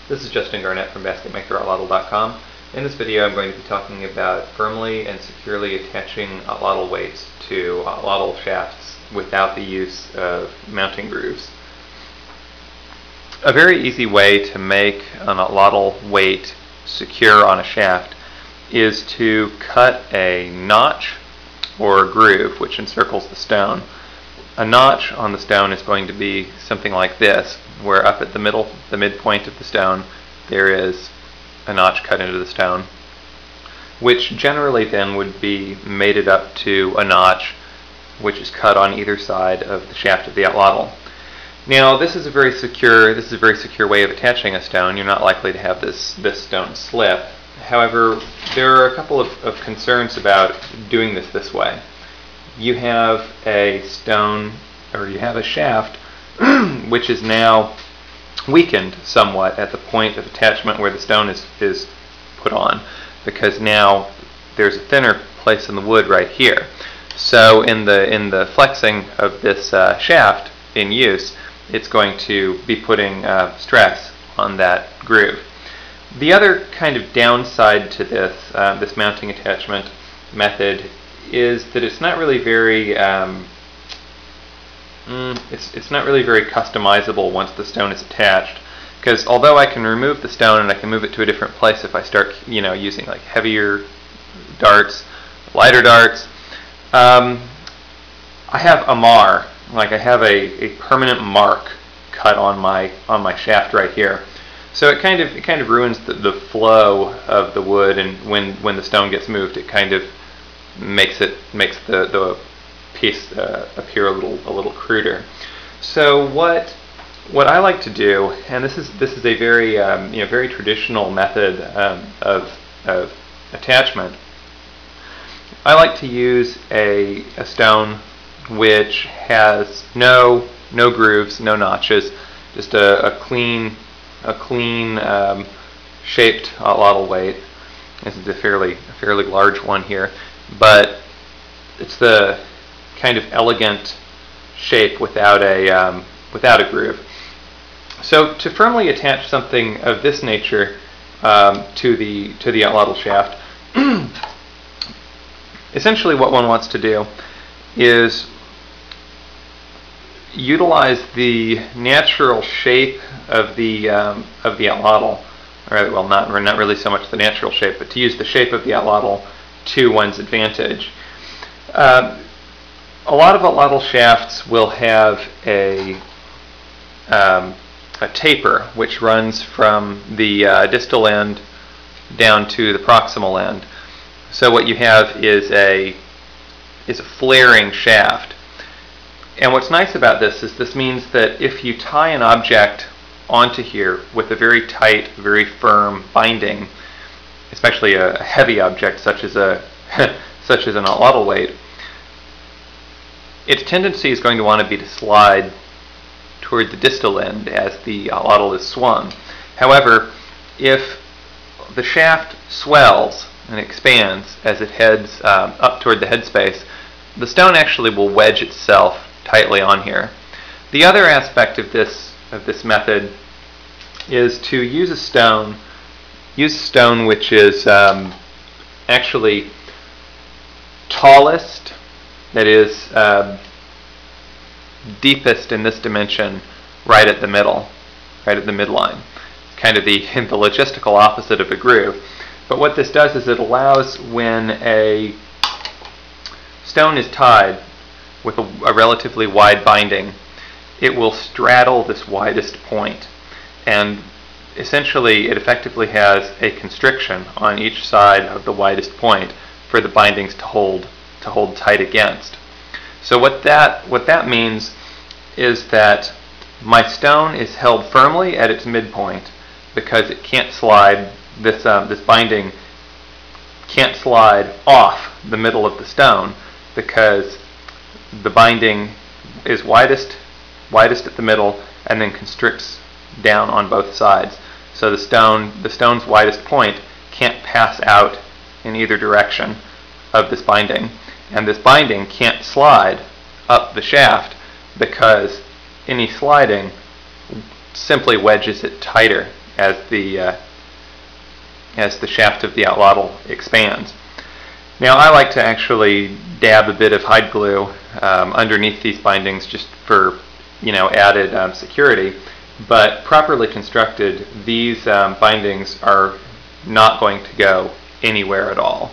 This is Justin Garnett from Basketmaker.com. In this video I'm going to be talking about firmly and securely attaching atlatl weights to atlatl shafts without the use of mounting grooves. A very easy way to make an atlatl weight secure on a shaft is to cut a notch or a groove which encircles the stone. A notch on the stone is going to be something like this, where up at the midpoint of the stone, there is a notch cut into the stone, which generally then would be mated up to a notch which is cut on either side of the shaft of the atlatl. Now, this is a very secure way of attaching a stone. You're not likely to have this stone slip. However, there are a couple of concerns about doing this way. You have a stone, or you have a shaft which is now weakened somewhat at the point of attachment where the stone is put on, because now there's a thinner place in the wood right here. So in the flexing of this shaft in use, it's going to be putting stress on that groove. The other kind of downside to this mounting attachment method is that it's not really very it's not really very customizable once the stone is attached, because although I can remove the stone and I can move it to a different place if I start using like heavier darts, lighter darts, I have a mar, like I have a permanent mark cut on my shaft right here. So it kind of ruins the flow of the wood, and when the stone gets moved, it kind of makes the piece appear a little cruder. So what I like to do, and this is a very very traditional method of attachment. I like to use a stone which has no grooves, no notches, just a clean shaped atlatl weight. This is a fairly large one here, but it's the kind of elegant shape without a groove. So to firmly attach something of this nature to the atlatl shaft, essentially what one wants to do is utilize the natural shape of the atlatl, or well, not really so much the natural shape, but to use the shape of the atlatl to one's advantage. A lot of atlatl shafts will have a taper which runs from the distal end down to the proximal end. So what you have is a flaring shaft. And what's nice about this is this means that if you tie an object onto here with a very tight, very firm binding, especially a heavy object such as an atlatl weight, its tendency is going to want to be to slide toward the distal end as the atlatl is swung. However, if the shaft swells and expands as it heads up toward the headspace, the stone actually will wedge itself tightly on here. The other aspect of this method is to use a stone which is actually tallest, that is deepest in this dimension, right at the middle, right at the midline. Kind of the logistical opposite of a groove. But what this does is it allows, when a stone is tied with a relatively wide binding, it will straddle this widest point, and essentially it effectively has a constriction on each side of the widest point for the bindings to hold tight against. So what that means is that my stone is held firmly at its midpoint, because it can't slide. This binding can't slide off the middle of the stone, because the binding is widest at the middle and then constricts down on both sides. So the stone's widest point can't pass out in either direction of this binding, and this binding can't slide up the shaft, because any sliding simply wedges it tighter as the shaft of the atlatl expands. Now I like to actually dab a bit of hide glue underneath these bindings just for added security, but properly constructed, these bindings are not going to go anywhere at all.